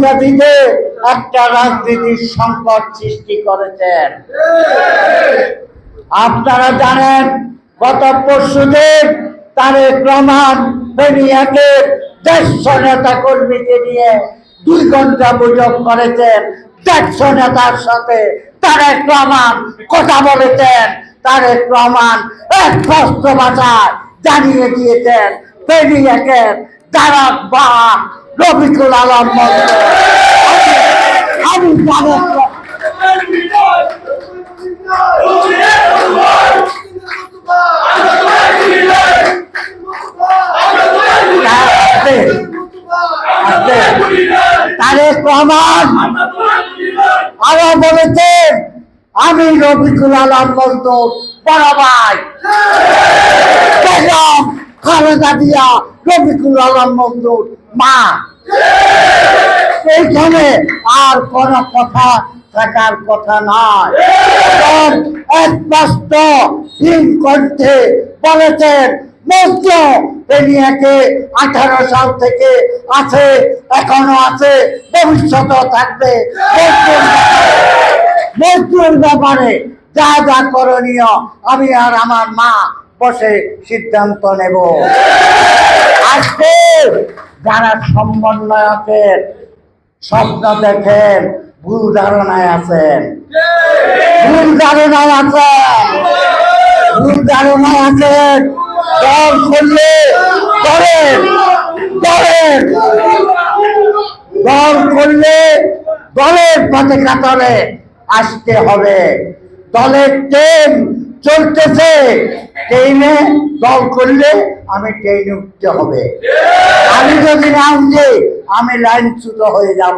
রাজনীতিতে একটা রাজনীতির সংকট সৃষ্টি করেছেন। আপনারা জানেন গত পরশুদিন তারেক রহমান বেনিয়াকে 150 নেতা কর্মীকে নিয়ে 2 ঘন্টা বৈঠক করেছেন। 150 নেতার সাথে তারেক রহমান কথা বলেছেন। তারেক রহমান স্পষ্ট ভাষায় জানিয়ে দিয়েছেন বেনিয়াকে দাঁড়াক বা রফিকুল আলম আমি তারেক রহমান আরো বলেছেন আমি রফিকুল আলম বলতো বড় ভাই বেগম খালেদা জিয়া রফিকুল আলম বলতো মা। এইখানে আর কোন কথা থাকার কথা নয়। স্পষ্ট কণ্ঠে বলেছেন বেনিয়াকে 18 সাল থেকে আছে, এখনো আছে, ভবিষ্যতেও থাকবে। মজদুর ব্যাপারে যা যা করণীয় আমি আর আমার মা বসে সিদ্ধান্ত নেব। আজকে যারা সমন্বয়কের স্বপ্ন দেখেন ভুল ধারণায় আছেন, ভুল ধারণায় আছেন, ভুল ধারণায় আছেন। দল করলে দলের দল করলে দলের পথে কাতারে আসতে হবে। দলের ট্রেন চলতেছে, ট্রেনে দল করলে আমি ট্রেনে উঠতে হবে। আমি যদি না উঠে আমি লাইনচ্যুত হয়ে যাব।